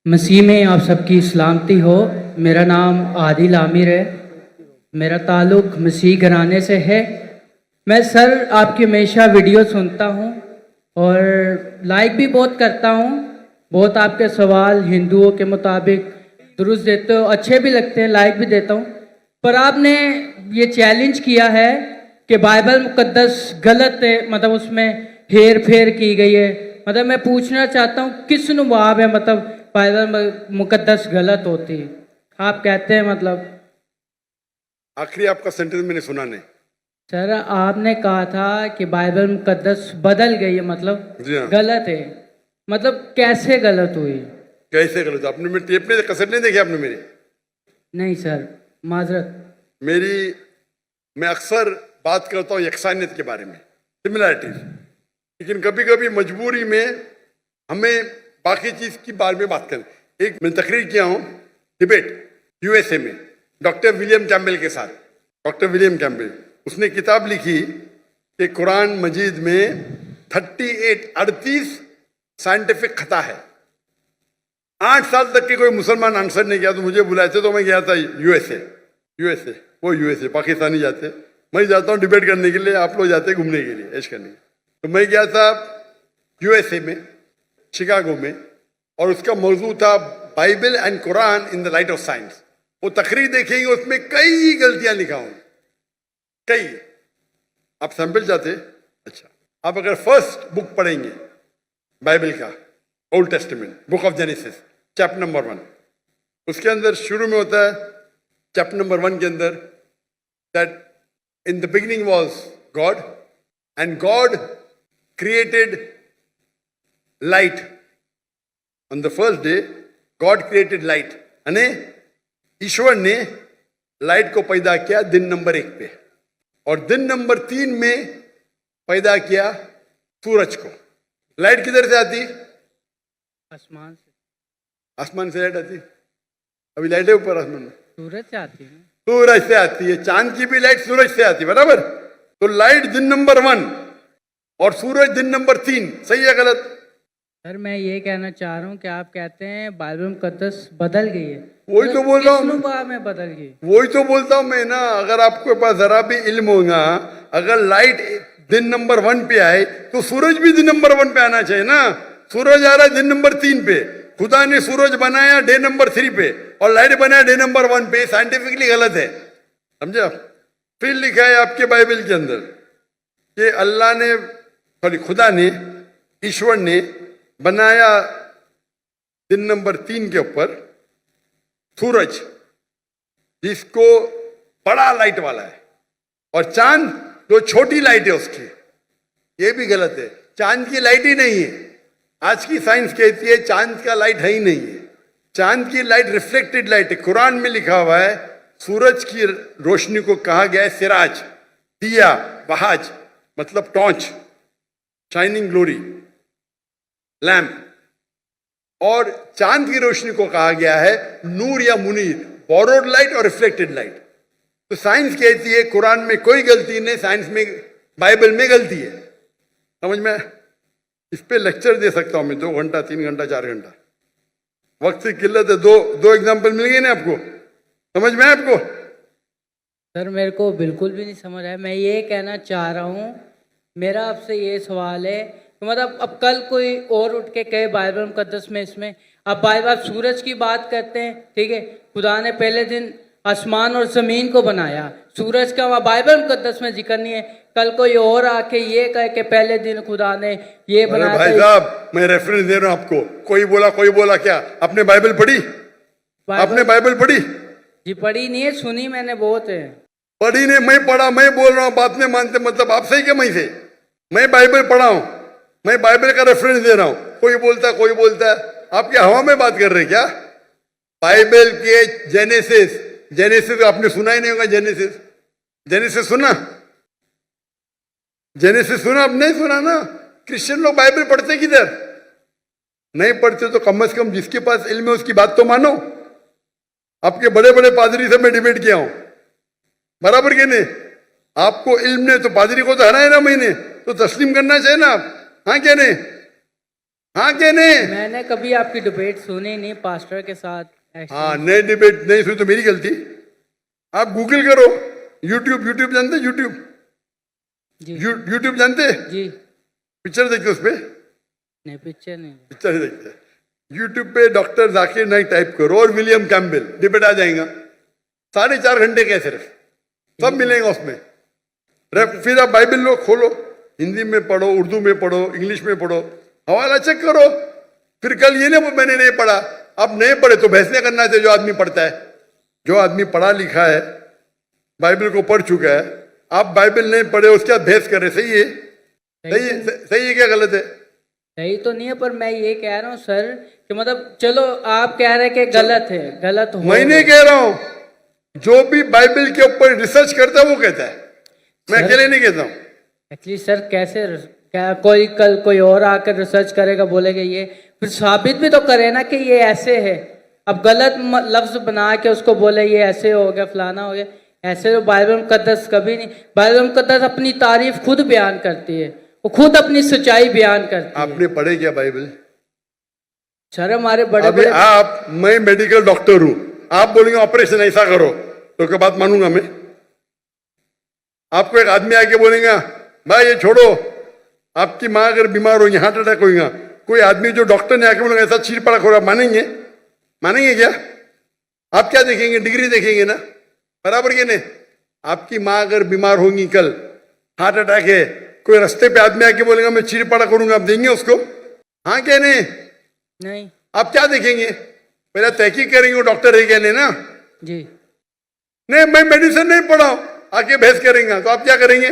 मसीह में आप सबकी सलामती हो। मेरा नाम आदिल आमिर है। मेरा ताल्लुक़ मसीह घराने से है। मैं सर आपकी हमेशा वीडियो सुनता हूँ और लाइक भी बहुत करता हूँ। बहुत आपके सवाल हिंदुओं के मुताबिक दुरुस्त देते हो, अच्छे भी लगते हैं, लाइक भी देता हूँ। पर आपने ये चैलेंज किया है कि बाइबल मुकद्दस गलत है, मतलब उसमें हेर फेर की गई है। मतलब मैं पूछना चाहता हूँ किस नुबाब है, मतलब बाइबल मुकद्दस गलत होती है, आप कहते हैं मतलब। आखिरी आपका सेंटेंस मैंने सुना नहीं। सर आपने कहा था कि बाइबल मुकद्दस बदल गई है, मतलब जी हाँ। गलत है। मतलब कैसे गलत हुई? कैसे गलत? आपने मेरी टेप नहीं, कसर नहीं देखी आपने मेरी? नहीं सर, माजरत। मैं अक्सर बात करता हूँ यकसानियत के बारे में, सिमिलैरिटीज, लेकिन कभी कभी मजबूरी में हमें बाकी चीज के बारे में बात करें। एक मैं तकरीर किया हूँ डिबेट यूएसए में डॉक्टर विलियम कैम्बेल के साथ। डॉक्टर विलियम कैम्बेल, उसने किताब लिखी कि कुरान मजीद में 38 साइंटिफिक खता है। 8 साल तक के कोई मुसलमान आंसर नहीं किया, तो मुझे बुलाए थे, तो मैं गया था यूएसए पाकिस्तानी जाते, मैं जाता हूँ डिबेट करने के लिए, आप लोग जाते घूमने के लिए, ऐश करने। तो मैं गया था यूएसए में, शिकागो में, और उसका मौजू था Bible and Quran in the light of science. वो तकरीर देखेंगे, उसमें कई गलतियां लिखा हूं, कई। आप सैंपल चाहते? अच्छा, आप अगर फर्स्ट बुक पढ़ेंगे बाइबल का, old testament, book of genesis, chapter number 1, उसके अंदर शुरू में होता है, चैप्टर नंबर 1 के अंदर, that in the beginning was God and God created light on the first day. God created light, यानी ईश्वर ने लाइट को पैदा किया दिन नंबर 1 पे, और दिन नंबर 3 में पैदा किया सूरज को। लाइट किधर से आती? आसमान से। आसमान से लाइट आती? अभी लाइट है ऊपर आसमान में? सूरज से आती है। सूरज से आती है। चांद की भी लाइट सूरज से आती है, बराबर? तो लाइट दिन नंबर 1 और सूरज दिन नंबर 3, सही है गलत? सर मैं ये कहना चाह रहा हूँ कि आप कहते हैं बाइबल मुकद्दस बदल गई है। वही तो बोल रहा हूँ, में बदल गई। वही तो बोलता हूँ मैं ना। अगर आपके पास जरा भी इल्म होगा, अगर लाइट दिन नंबर 1 पे आए तो सूरज भी दिन नंबर 1 पे आना चाहिए ना। सूरज आ रहा है दिन नंबर 3 पे, खुदा ने सूरज बनाया डे नंबर 3 पे और लाइट बनाया डे नंबर 1 पे। साइंटिफिकली गलत है, समझे आप? फिर लिखा है आपके बाइबल के अंदर कि अल्लाह ने, सॉरी, खुदा ने, ईश्वर ने बनाया दिन नंबर 3 के ऊपर सूरज, जिसको बड़ा लाइट वाला है, और चांद जो छोटी लाइट है उसकी। ये भी गलत है, चांद की लाइट ही नहीं है। आज की साइंस कहती है चांद का लाइट है ही नहीं है। चांद की लाइट रिफ्लेक्टेड लाइट है। कुरान में लिखा हुआ है सूरज की रोशनी को कहा गया है सिराज, दिया, बहाज, मतलब टॉर्च, शाइनिंग ग्लोरी, लैम्प। और चांद की रोशनी को कहा गया है नूर या मुनीर, बोरोड लाइट और रिफ्लेक्टेड लाइट। तो साइंस कहती है कुरान में कोई गलती नहीं, साइंस में, बाइबल में गलती है। समझ में? इस पे लेक्चर दे सकता हूं मैं 2 घंटा, 3 घंटा, 4 घंटा। वक्त की किल्लत है। दो एग्जाम्पल मिल गए ना आपको? समझ में आपको? सर मेरे को बिल्कुल भी नहीं समझ आया। मैं ये कहना चाह रहा हूँ, मेरा आपसे ये सवाल है, तो मतलब अब कल कोई और उठ के कहे बाइबल मुकद्दस में, इसमें अब बाइबल सूरज की बात करते हैं, ठीक है, खुदा ने पहले दिन आसमान और जमीन को बनाया, सूरज का वहाँ बाइबल मुकद्दस में जिक्र नहीं है। कल कोई और आके ये कहे कि पहले दिन खुदा ने ये बनाया। भाई साहब, मैं रेफरेंस दे रहा हूं आपको। कोई बोला क्या? आपने बाइबल पढ़ी? आपने बाइबल पढ़ी? जी पढ़ी नहीं है, सुनी मैंने बहुत है। पढ़ी नहीं, मैं पढ़ा, मैं बोल रहा हूँ, बात नहीं मानते, मतलब आप सही क्या मैं से? मैं बाइबल पढ़ा हूं, मैं बाइबल का रेफरेंस दे रहा हूं। कोई बोलता है, आप क्या हवा में बात कर रहे हैं क्या? बाइबल के जेनेसिस आपने सुना ही नहीं होगा। जेनेसिस सुना? जेनेसिस सुना? आप नहीं सुना ना। क्रिश्चियन लोग बाइबल पढ़ते किधर? नहीं पढ़ते तो कम से कम जिसके पास इल्म है उसकी बात तो मानो। आपके बड़े बड़े पादरी से मैं डिबेट किया हूं, बराबर के नहीं? आपको इल्म नहीं तो पादरी को तो हराए ना मैंने, तो तस्लीम करना चाहिए ना आप। हाँ क्या नहीं? हाँ क्या नहीं? मैंने कभी आपकी डिबेट सुनी नहीं पास्टर के साथ ऐसे। हाँ, नई डिबेट नहीं सुनी तो मेरी गलती। आप गूगल करो, यूट्यूब, यूट्यूब जानते? यूट्यूब, जी यूट्यूब जानते? जी। पिक्चर देखते उस पे? नहीं, पिक्चर नहीं। पिक्चर ही देखते। यूट्यूब पे डॉक्टर जाकिर नाइक टाइप करो और विलियम कैम्पबेल, डिबेट आ जाएगा। 4.5 घंटे के सिर्फ, सब मिलेगा उसमें। फिर आप बाइबल लो, खोलो, हिंदी में पढ़ो, उर्दू में पढ़ो, इंग्लिश में पढ़ो, हवाला चेक करो। फिर कल ये नहीं मैंने नहीं पढ़ा, आप नहीं पढ़े तो बहस नहीं करना चाहिए। जो आदमी पढ़ता है, जो आदमी पढ़ा लिखा है, बाइबल को पढ़ चुका है, आप बाइबल नहीं पढ़े उसके बाद बहस कर रहे, सही है? सही है क्या गलत है? सही तो नहीं है, पर मैं ये कह रहा हूँ सर कि मतलब चलो आप कह रहे हैं कि गलत है, गलत हो। मैं नहीं कह रहा हूं, जो भी बाइबल के ऊपर रिसर्च करता है वो कहता है, मैं अकेले नहीं कहता हूं। एक्चुअली सर कैसे, क्या कोई कल कोई और आकर रिसर्च करेगा, बोलेगा ये, फिर साबित भी तो करे ना कि ये ऐसे है। अब गलत लफ्ज बना के उसको बोले ये ऐसे हो गया, फलाना हो गया, ऐसे तो बाइबल मुकद्दस कभी नहीं। बाइबल मुकद्दस अपनी तारीफ खुद बयान करती है, वो खुद अपनी सच्चाई बयान करती है। आपने पढ़े क्या बाइबल? सर हमारे बड़े अभी बड़े आप, मैं मेडिकल डॉक्टर हूं, आप बोलेंगे ऑपरेशन ऐसा करो तो क्या बात मानूंगा मैं? आपको एक आदमी आके बोलेगा भाई ये छोड़ो, आपकी माँ अगर बीमार होगी, हार्ट अटैक होगा, कोई आदमी जो डॉक्टर ने आके बोलेगा ऐसा चीर पड़ा खोरा, मानेंगे? मानेंगे क्या? आप क्या देखेंगे? डिग्री देखेंगे ना, बराबर के नहीं? आपकी माँ अगर बीमार होगी कल, हार्ट अटैक है, कोई रास्ते पे आदमी आके बोलेगा मैं चीर पड़ा करूंगा, आप देंगे उसको? हाँ क्या नहीं? नहीं आप क्या देखेंगे? पहले तहकीक करेंगे वो डॉक्टर है क्या नहीं ना? जी। नहीं मैं मेडिसिन नहीं पढ़ा हूं, आके बहस करेंगे तो आप क्या करेंगे?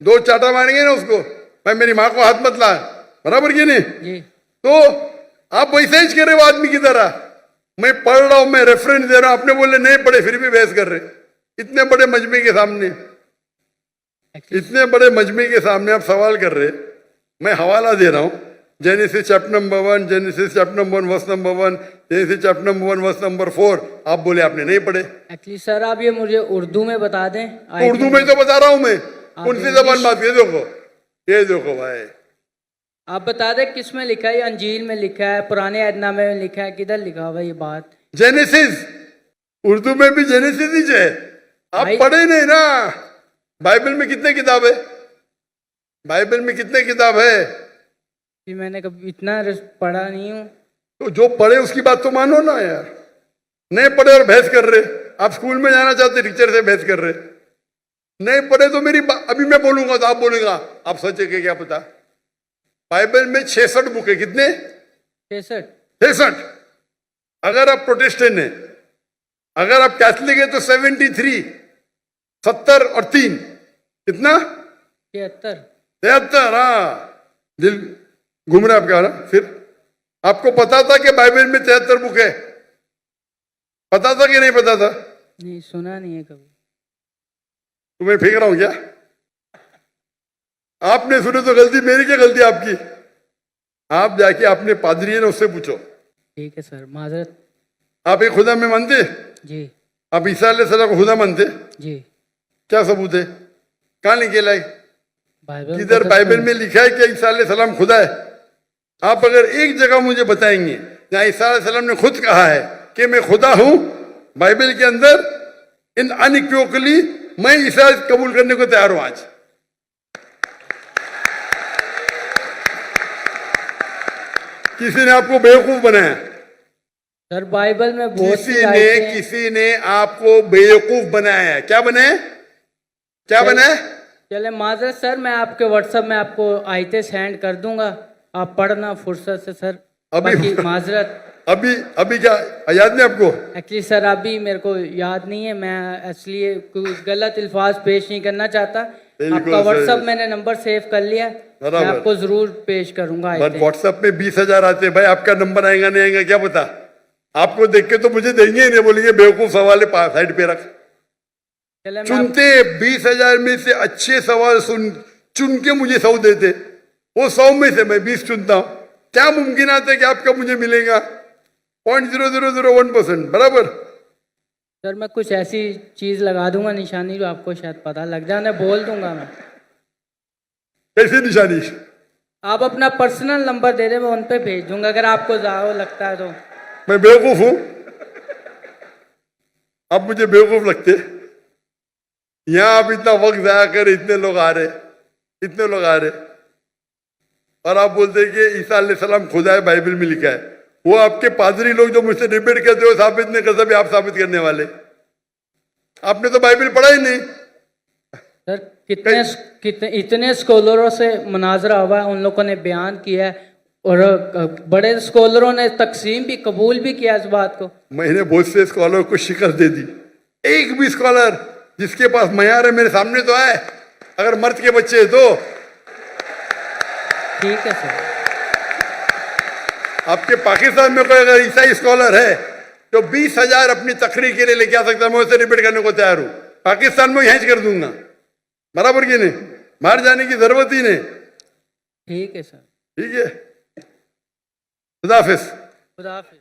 2 चाटा मारेंगे ना उसको, भाई मेरी माँ को हाथ मत ला, बराबर की नहीं? जी तो आप वैसे ही करे वो आदमी की तरह, मैं पढ़ रहा हूं, मैं रेफरेंस दे रहा हूं, आपने बोले नहीं पढ़े फिर भी बहस कर रहे। इतने बड़े मजमे के सामने, इतने बड़े मजमे के सामने आप सवाल कर रहे, मैं हवाला दे रहा हूं, Genesis chapter number 1, Genesis chapter number 1 verse number 1, Genesis chapter number 1 verse number 4, आप बोले आपने नहीं पढ़े। एक्चुअली सर आप ये मुझे उर्दू में बता दें। तो उर्दू में तो बता रहा हूं मैं, कौन सी जबान बात? ये देखो, ये देखो भाई, आप बता दें किस में लिखा है? अंजील में लिखा है, पुराने अहदनामे में लिखा है, किधर लिखा हुआ ये बात? जेनेसिस, उर्दू में भी जेनेसिस ही है। आप पढ़े नहीं ना? बाइबल में कितने किताब है? बाइबल में कितने किताब है? कि मैंने कभी इतना पढ़ा नहीं हूँ। तो जो पढ़े उसकी बात तो मानो ना यार। नहीं पढ़े और बहस कर रहे, आप स्कूल में जाना चाहते टीचर से बहस कर रहे, नहीं पढ़े तो मेरी अभी मैं बोलूंगा तो आप बोलेगा आप सच है क्या पता? बाइबल में 66 बुक है, कितने? 66। अगर आप प्रोटेस्टेंट हैं, अगर आप कैथलिक है तो 73, 70 और 3 कितना? 73। हाँ, दिल घूम रहा है आपका ना। फिर आपको पता था कि बाइबल में 73 बुक है? पता था कि नहीं पता था? नहीं, सुना नहीं है कभी। तुम्हें फेंक रहा हूं क्या? आपने सुने तो गलती मेरी, क्या गलती आपकी? आप जाके अपने पादरी है ना उससे पूछो। ठीक है सर, माजरत। आप एक खुदा में मानते? जी। आप ईसा अलैहिस्सलाम को खुदा मानते? जी। क्या सबूत है? कहाँ लिखे लाई? बाइबल किधर बाइबल में लिखा है कि ईसा अलैहिस्सलाम खुदा है? आप अगर एक जगह मुझे बताएंगे जहां ईसा अलैहिस्सलाम ने खुद कहा है कि मैं खुदा हूं, बाइबल के अंदर इन अनइक्विवोकली मैं ईसा कबूल करने को तैयार हूं आज। किसी ने आपको बेवकूफ बनाया? सर बाइबल में बहुत किसी ने आपको बेवकूफ बनाया है। क्या बनाए? क्या बनाए? चले माजरत सर, मैं आपके व्हाट्सएप में आपको आयतें सेंड कर दूंगा, आप पढ़ना फुर्सत से सर। अभी माजरत अभी क्या याद नहीं आपको? एक्चुअली सर अभी मेरे को याद नहीं है, मैं इसलिए कुछ गलत अल्फाज पेश नहीं करना चाहता। आपका व्हाट्सएप मैंने नंबर सेव कर लिया, मैं आपको जरूर पेश करूंगा। व्हाट्सएप में 20,000 आते भाई, आपका नंबर आएगा नहीं आएगा क्या पता? आपको देख के तो मुझे देंगे ही नहीं, बोलेंगे बेवकूफ सवाल है साइड पे रख। चुनते 20,000 में से अच्छे सवाल चुन के मुझे 100 देते, वो 100 में से मैं 20 चुनता हूं। क्या मुमकिन आता है कि आपका मुझे मिलेगा 0.0001%? बराबर। सर मैं कुछ ऐसी चीज लगा दूंगा निशानी जो आपको शायद पता लग जाए, बोल दूंगा मैं। कैसी निशानी? आप अपना पर्सनल नंबर दे दें, मैं उन पे भेज दूंगा अगर आपको ज़्यादा लगता है तो। मैं बेवकूफ हूं? आप मुझे बेवकूफ लगते? यहां आप इतना वक्त जाया कर, इतने लोग आ रहे, इतने लोग आ रहे, और आप बोलते हैं कि ईसा अलैहिस्सलाम खुदा है, बाइबल में लिखा है। वो आपके पादरी लोग जो मुझसे डिबेट करते हो, साबित नहीं कर सकते, आप साबित करने वाले। आपने तो बाइबल पढ़ा ही नहीं। सर कितने इतने स्कॉलरों से मुनाजरा हुआ है, उन लोगों ने बयान किया है, और बड़े स्कॉलरों ने तकसीम भी कबूल भी किया इस बात को। मैंने बहुत से स्कॉलर को शिकस्त दे दी। एक भी स्कॉलर जिसके पास मयार है मेरे सामने तो आए, अगर मर्द के बच्चे हैं तो। ठीक है सर। आपके पाकिस्तान में कोई अगर ईसाई स्कॉलर है तो 20,000 अपनी तकरीर के लिए लेके आ सकता है, मैं उससे डिबेट करने को तैयार हूं। पाकिस्तान में हैंच कर दूंगा, बराबर की नहीं, बाहर जाने की जरूरत ही नहीं। ठीक है सर। ठीक है, खुदा हाफिज। खुदा हाफिज।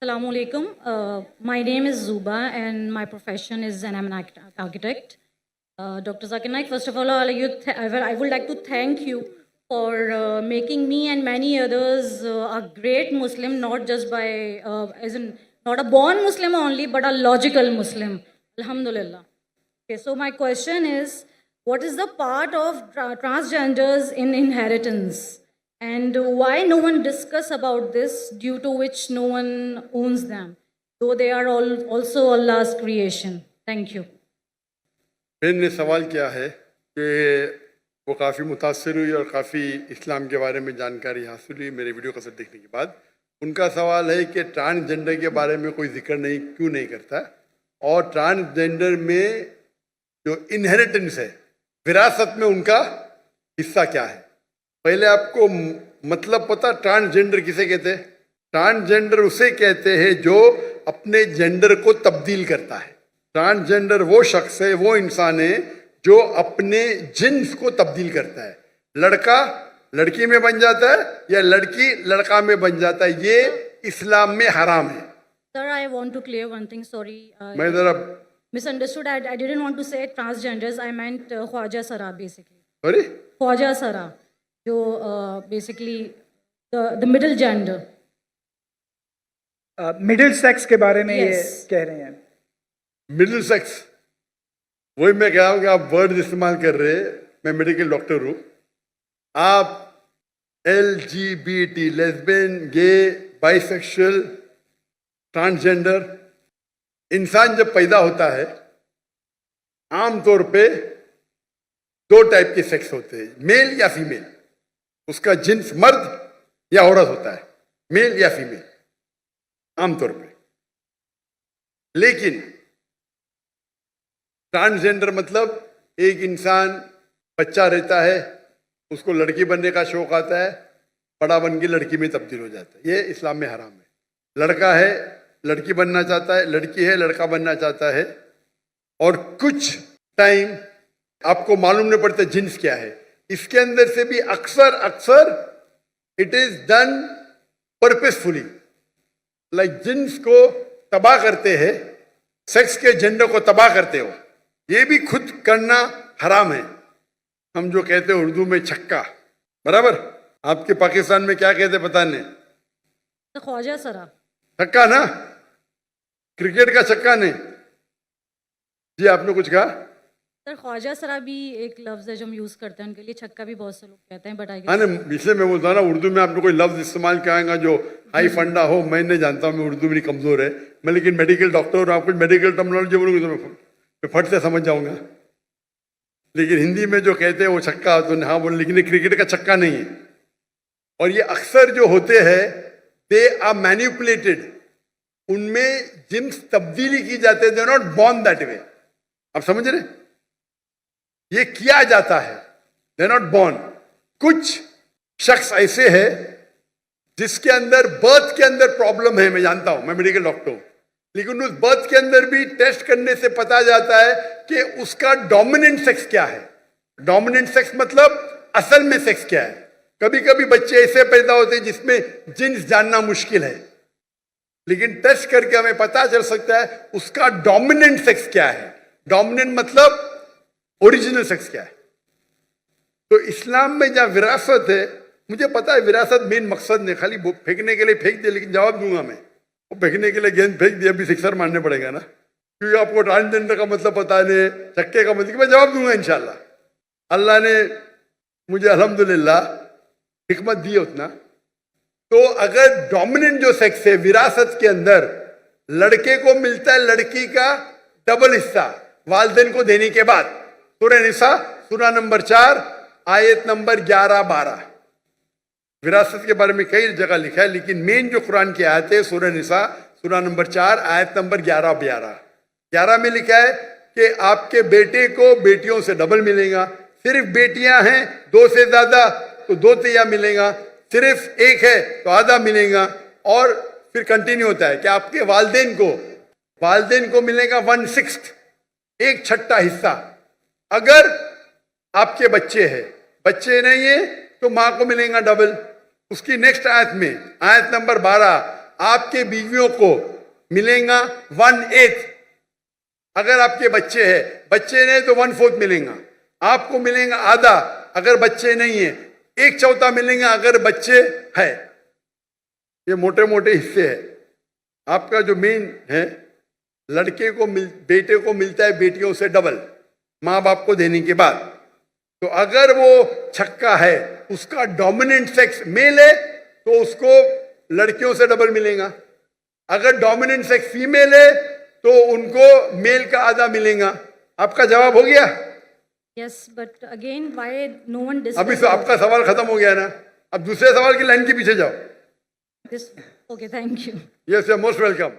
Assalamu alaikum. My name is Zuba and my profession is I'm an architect. Dr. Zakir Naik, first of all, I would like to thank you for making me and many others a great Muslim, not just by, as in, not a born Muslim only, but a logical Muslim. Alhamdulillah. Okay, so my question is, what is the part of transgenders in inheritance? And why no one discuss about this, due to which no one owns them, though they are all also Allah's creation? Thank you. बहन ने सवाल किया है कि वो काफ़ी मुतासर हुई और काफ़ी इस्लाम के बारे में जानकारी हासिल हुई मेरे वीडियो कसर देखने के बाद। उनका सवाल है कि ट्रांसजेंडर के बारे में कोई जिक्र नहीं क्यों नहीं करता, और ट्रांसजेंडर में जो इनहेरिटेंस है, विरासत में उनका हिस्सा क्या है। पहले आपको मतलब पता ट्रांसजेंडर किसे कहते हैं? ट्रांसजेंडर उसे कहते हैं जो अपने जेंडर को तब्दील करता है। ट्रांसजेंडर वो शख्स है, वो इंसान है जो अपने जिन्स को तब्दील करता है। लड़का लड़की में बन जाता है या लड़की लड़का में बन जाता है, ये इस्लाम में हराम है। Sir, I want to clear one thing. Sorry, मैं जरा misunderstood. I didn't want to say transgenders. I meant Khwaja Sara basically. Sorry, Khwaja Sara, जो basically the middle gender. Middle sex के बारे में Yes. ये कह रहे हैं। मिडिल सेक्स, वही मैं कह रहा हूं कि आप वर्ड इस्तेमाल कर रहे हैं। मैं मेडिकल डॉक्टर हूं। आप LGBT, लेस्बियन, गे, बाइसेक्सुअल, ट्रांसजेंडर, इंसान जब पैदा होता है आमतौर पे दो टाइप के सेक्स होते हैं, मेल या फीमेल। उसका जिन्स मर्द या औरत होता है, मेल या फीमेल आमतौर पे। लेकिन ट्रांसजेंडर मतलब एक इंसान बच्चा रहता है, उसको लड़की बनने का शौक आता है, बड़ा बन के लड़की में तब्दील हो जाता है। ये इस्लाम में हराम है। लड़का है लड़की बनना चाहता है, लड़की है लड़का बनना चाहता है, और कुछ टाइम आपको मालूम नहीं पड़ता जिन्स क्या है। इसके अंदर से भी अक्सर it is done purposefully, like jeans को तबाह करते हैं, सेक्स के जेंडर को तबाह करते हो। ये भी खुद करना हराम है। हम जो कहते हैं उर्दू में छक्का, बराबर, आपके पाकिस्तान में क्या कहते पता नहीं, तो ख्वाजा सरा। छक्का ना, क्रिकेट का छक्का नहीं। जी आपने कुछ कहा? सर ख्वाजा सरा भी एक लफ्ज है जो हम यूज करते हैं उनके लिए, छक्का भी बहुत से लोग कहते हैं, बट आई हाँ ना, इसलिए मैं बोलता हूँ ना, उर्दू में आपने कोई लफ्ज इस्तेमाल कराएगा जो हाई फंडा हो, मैं नहीं जानता हूँ, मैं उर्दू मेरी कमजोर है, मैं लेकिन मेडिकल डॉक्टर हूँ, आप कुछ मेडिकल टर्मिनोलॉजी बोलूँगी तो मैं फट से समझ जाऊंगा। लेकिन हिंदी में जो कहते हैं वो छक्का, तो हाँ बोले, लेकिन ये क्रिकेट का छक्का नहीं है। और ये अक्सर जो होते हैं दे आर मैनिपुलेटेड, उनमें जिम्स तब्दीली की जाते हैं, they are not born that way. आप समझ रहे, ये किया जाता है, दे नॉट बॉर्न। कुछ शख्स ऐसे है जिसके अंदर बर्थ के अंदर प्रॉब्लम है, मैं जानता हूं, मैं मेडिकल डॉक्टर हूं, लेकिन उस बर्थ के अंदर भी टेस्ट करने से पता जाता है कि उसका डोमिनेंट सेक्स क्या है। डोमिनेंट सेक्स मतलब असल में सेक्स क्या है। कभी कभी बच्चे ऐसे पैदा होते हैं जिसमें जिन्स जानना मुश्किल है, लेकिन टेस्ट करके हमें पता चल सकता है उसका डोमिनेंट सेक्स क्या है। डोमिनेंट मतलब ओरिजिनल सेक्स क्या है। तो इस्लाम में जहां विरासत है, मुझे पता है विरासत मेन मकसद नहीं, खाली फेंकने के लिए फेंक दिया, लेकिन जवाब दूंगा मैं। वो फेंकने के लिए गेंद फेंक दिया, अभी सिक्सर मारने पड़ेगा ना, क्योंकि आपको ट्रांसजेंडर का मतलब पता नहीं, चक्के का मतलब, मैं जवाब दूंगा इंशाल्लाह। अल्लाह ने मुझे अल्हम्दुलिल्लाह हिकमत दी उतना। तो अगर डोमिनेंट जो सेक्स है विरासत के अंदर, लड़के को मिलता है लड़की का डबल हिस्सा वालिदैन को देने के बाद। सूरह निसा सूरह नंबर 4 आयत नंबर 11-12 विरासत के बारे में कई जगह लिखा है, लेकिन मेन जो कुरान की आयत है सूरह निसा सूरह नंबर 4 आयत नंबर 11-12। 11 में लिखा है कि आपके बेटे को बेटियों से डबल मिलेगा, सिर्फ बेटियां हैं 2 से ज्यादा तो 2 तिया मिलेगा, सिर्फ एक है तो आधा मिलेगा। और फिर कंटिन्यू होता है कि आपके वालिदैन को मिलेगा 1/6, 1/6 हिस्सा। अगर आपके बच्चे हैं, बच्चे नहीं है तो मां को मिलेगा डबल। उसकी नेक्स्ट आयत में आयत नंबर 12, आपके बीवियों को मिलेगा 1/8। अगर आपके बच्चे हैं, बच्चे नहीं तो 1/4 मिलेगा। आपको मिलेगा आधा अगर बच्चे नहीं है, 1/4 मिलेगा अगर बच्चे है। ये मोटे मोटे हिस्से है। आपका जो मेन है, लड़के को बेटे को मिलता है बेटियों से डबल माँ बाप को देने के बाद। तो अगर वो छक्का है, उसका डोमिनेंट सेक्स मेल है, तो उसको लड़कियों से डबल मिलेगा। अगर डोमिनेंट सेक्स फीमेल है तो उनको मेल का आधा मिलेगा। आपका जवाब हो गया? Yes, but again why no one अभी तो आपका सवाल खत्म हो गया ना, अब दूसरे सवाल की लाइन के पीछे जाओ। This. Okay, thank you. Yes, you are most welcome.